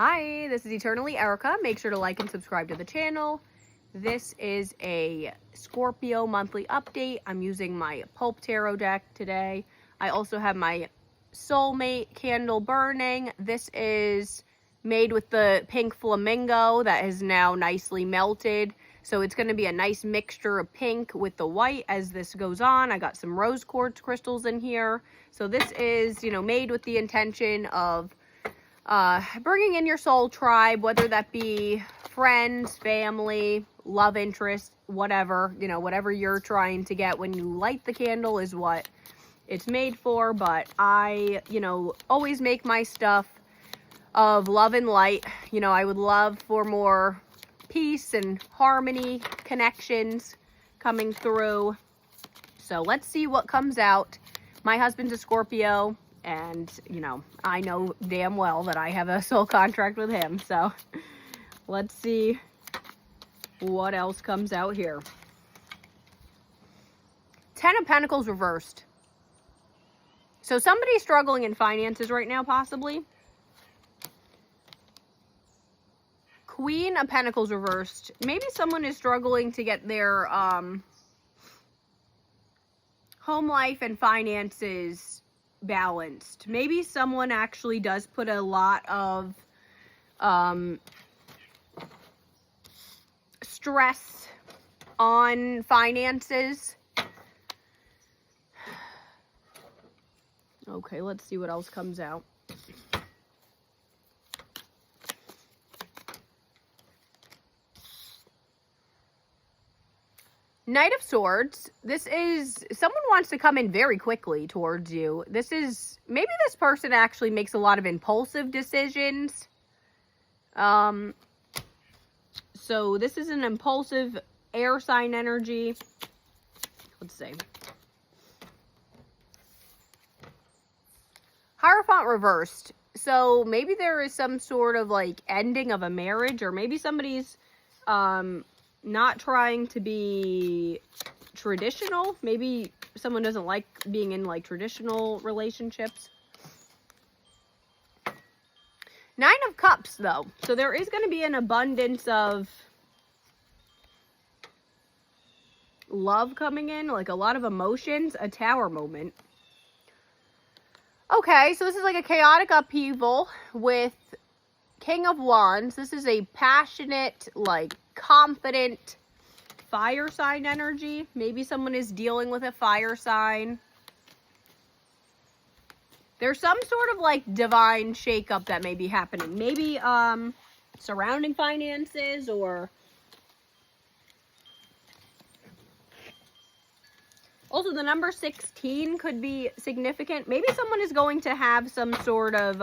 Hi, this is Eternally Erica. Make sure to like and subscribe to the channel. This is a Scorpio monthly update. I'm using my Pulp Tarot deck today. I also have my Soulmate candle burning. This is made with the pink flamingo that is now nicely melted. So it's going to be a nice mixture of pink with the white as this goes on. I got some rose quartz crystals in here. So this is, made with the intention of bringing in your soul tribe, whether that be friends, family, love interest, whatever, whatever you're trying to get when you light the candle is what it's made for. But I, always make my stuff of love and light. I would love for more peace and harmony connections coming through. So let's see what comes out. My husband's a Scorpio. And, I know damn well that I have a soul contract with him. So, let's see what else comes out here. 10 of Pentacles reversed. So, somebody's struggling in finances right now, possibly. Queen of Pentacles reversed. Maybe someone is struggling to get their home life and finances balanced. Maybe someone actually does put a lot of stress on finances. Okay, let's see what else comes out. Knight of Swords. This is, someone wants to come in very quickly towards you. This is, maybe this person actually makes a lot of impulsive decisions. So this is an impulsive air sign energy. Let's see. Hierophant reversed. So maybe there is some sort of like ending of a marriage, or maybe somebody's, not trying to be traditional. Maybe someone doesn't like being in like traditional relationships. Nine of Cups though. So there is going to be an abundance of love coming in, like a lot of emotions, a Tower moment. Okay, so this is like a chaotic upheaval with King of Wands. This is a passionate, like confident fire sign energy. Maybe someone is dealing with a fire sign. There's some sort of like divine shakeup that may be happening. Maybe surrounding finances, or also the number 16 could be significant. Maybe someone is going to have some sort of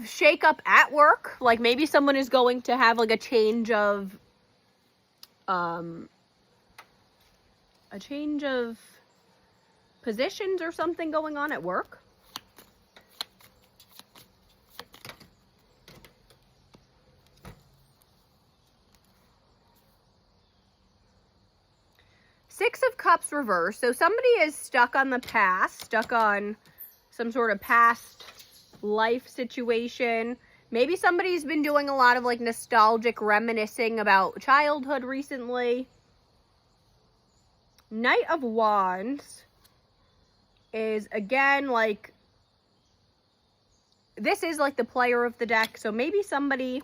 shakeup at work. Like maybe someone is going to have like a change of positions or something going on at work. Six of Cups reversed. So somebody is stuck on the past, stuck on some sort of past life situation. Maybe somebody's been doing a lot of like nostalgic reminiscing about childhood recently. Knight of Wands is again like, this is like the player of the deck. So maybe somebody,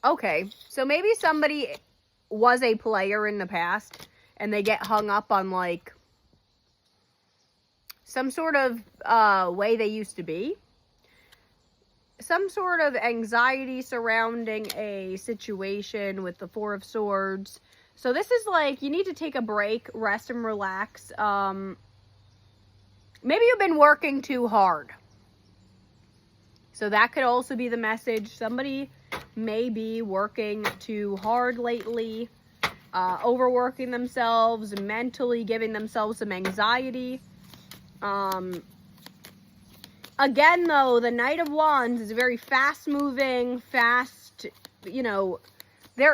okay, so maybe somebody was a player in the past and they get hung up on like some sort of way they used to be. Some sort of anxiety surrounding a situation with the Four of Swords. So this is like, you need to take a break, rest and relax. Maybe you've been working too hard. So that could also be the message. Somebody may be working too hard lately, overworking themselves, mentally giving themselves some anxiety. Again, though, the Knight of Wands is very fast-moving, there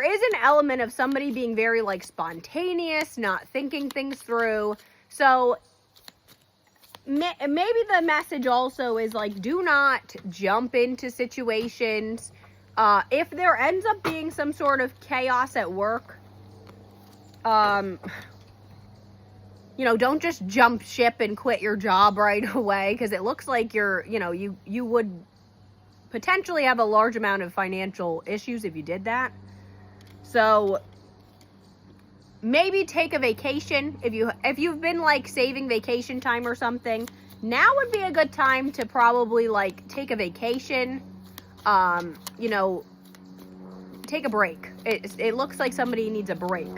is an element of somebody being very, like, spontaneous, not thinking things through. So, maybe the message also is like, do not jump into situations. If there ends up being some sort of chaos at work, don't just jump ship and quit your job right away, because it looks like you would potentially have a large amount of financial issues if you did that. So maybe take a vacation. If you've been like saving vacation time or something, now would be a good time to probably like take a vacation. Take a break. It looks like somebody needs a break.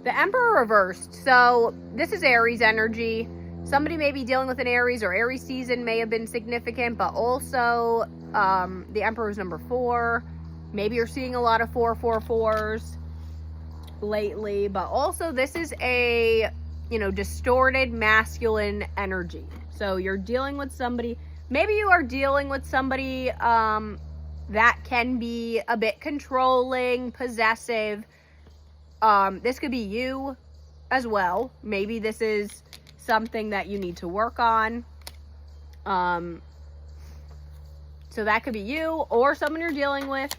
The Emperor reversed. So this is Aries energy. Somebody may be dealing with an Aries, or Aries season may have been significant, but also the Emperor is number 4. Maybe you're seeing a lot of 444s lately, but also this is a, distorted masculine energy. So you're dealing with somebody, maybe you are dealing with somebody that can be a bit controlling, possessive. This could be you as well. Maybe this is something that you need to work on. So that could be you or someone you're dealing with.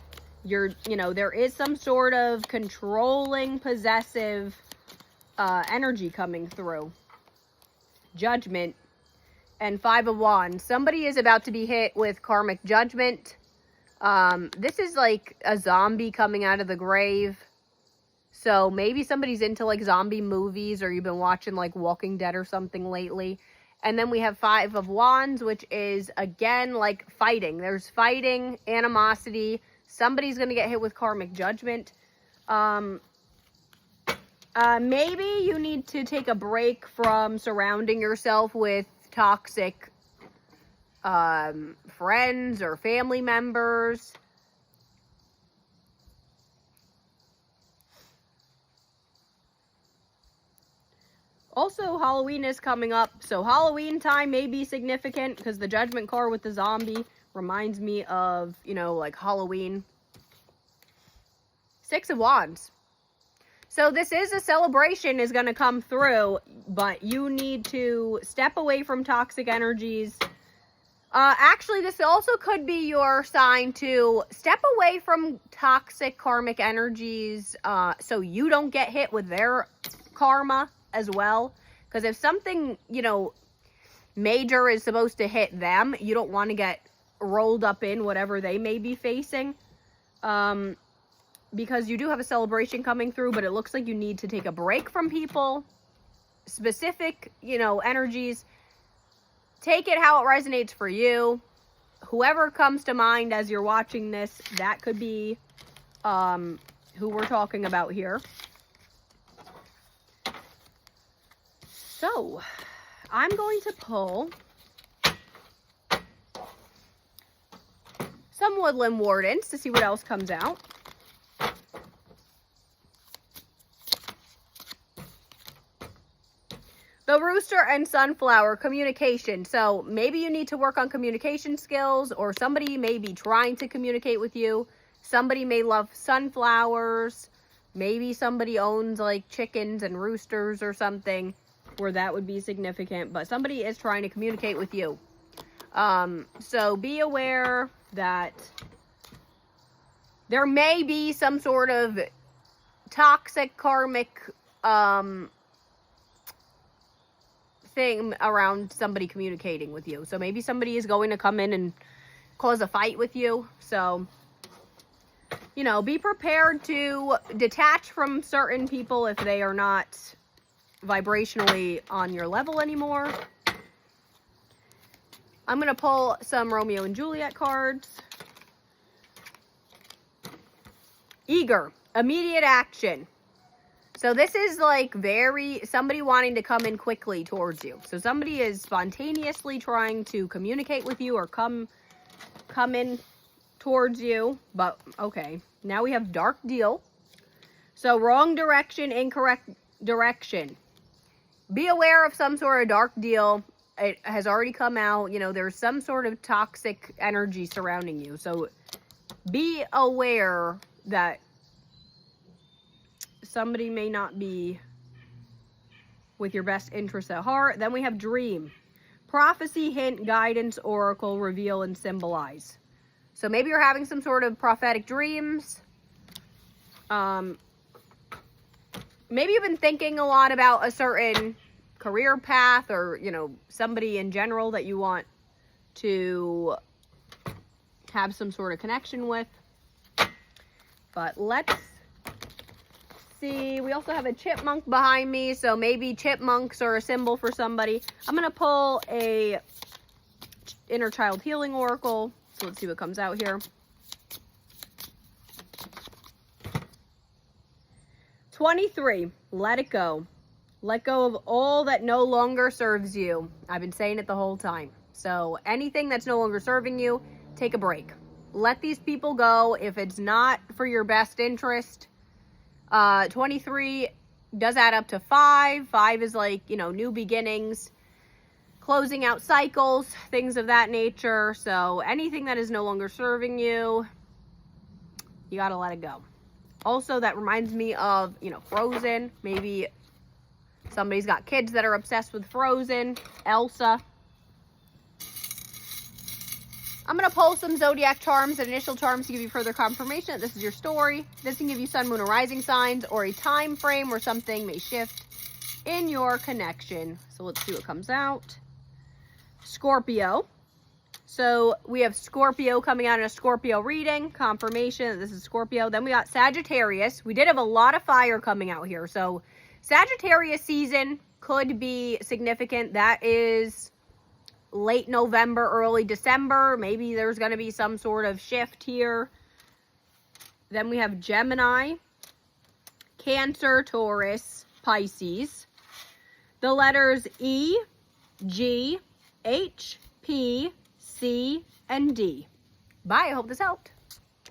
There is some sort of controlling, possessive energy coming through. Judgment and 5 of Wands. Somebody is about to be hit with karmic judgment. This is like a zombie coming out of the grave. So maybe somebody's into like zombie movies, or you've been watching like Walking Dead or something lately. And then we have 5 of Wands, which is again like fighting. There's fighting, animosity. Somebody's going to get hit with karmic judgment. Maybe you need to take a break from surrounding yourself with toxic friends or family members. Also, Halloween is coming up, so Halloween time may be significant, because the Judgment card with the zombie reminds me of, like Halloween. 6 of Wands. So this is a celebration is going to come through, but you need to step away from toxic energies. Actually, this also could be your sign to step away from toxic karmic energies, so you don't get hit with their karma as well. Because if something, major is supposed to hit them, you don't want to get rolled up in whatever they may be facing. Because you do have a celebration coming through, but it looks like you need to take a break from people. Specific, energies. Take it how it resonates for you. Whoever comes to mind as you're watching this, that could be who we're talking about here. So, I'm going to pull some Woodland Wardens to see what else comes out. The Rooster and Sunflower, communication. So maybe you need to work on communication skills, or somebody may be trying to communicate with you. Somebody may love sunflowers. Maybe somebody owns like chickens and roosters or something, where that would be significant. But somebody is trying to communicate with you. So be aware that there may be some sort of toxic karmic thing around somebody communicating with you. So maybe somebody is going to come in and cause a fight with you. So, be prepared to detach from certain people if they are not vibrationally on your level anymore. I'm going to pull some Romeo and Juliet cards. Eager, immediate action. So this is like somebody wanting to come in quickly towards you. So somebody is spontaneously trying to communicate with you or come in towards you. But okay, now we have dark deal. So wrong direction, incorrect direction. Be aware of some sort of dark deal. It has already come out. There's some sort of toxic energy surrounding you. So be aware that somebody may not be with your best interests at heart. Then we have dream. Prophecy, hint, guidance, oracle, reveal, and symbolize. So maybe you're having some sort of prophetic dreams. Maybe you've been thinking a lot about a certain career path or, you know, somebody in general that you want to have some sort of connection with. But let's see. We also have a chipmunk behind me, so maybe chipmunks are a symbol for somebody. I'm going to pull a inner child healing oracle. So let's see what comes out here. 23, let it go. Let go of all that no longer serves you. I've been saying it the whole time. So anything that's no longer serving you, take a break. Let these people go if it's not for your best interest. 23 does add up to 5. 5 is like, you know, new beginnings, closing out cycles, things of that nature. So anything that is no longer serving you, you got to let it go. Also, that reminds me of, you know, Frozen. Maybe somebody's got kids that are obsessed with Frozen. Elsa. I'm going to pull some zodiac charms and initial charms to give you further confirmation that this is your story. This can give you sun, moon, or rising signs or a time frame where something may shift in your connection. So let's see what comes out. Scorpio. So we have Scorpio coming out in a Scorpio reading, confirmation that this is Scorpio. Then we got Sagittarius. We did have a lot of fire coming out here. So Sagittarius season could be significant. That is late November, early December. Maybe there's going to be some sort of shift here. Then we have Gemini, Cancer, Taurus, Pisces. The letters E, G, H, P, C, and D. Bye. I hope this helped.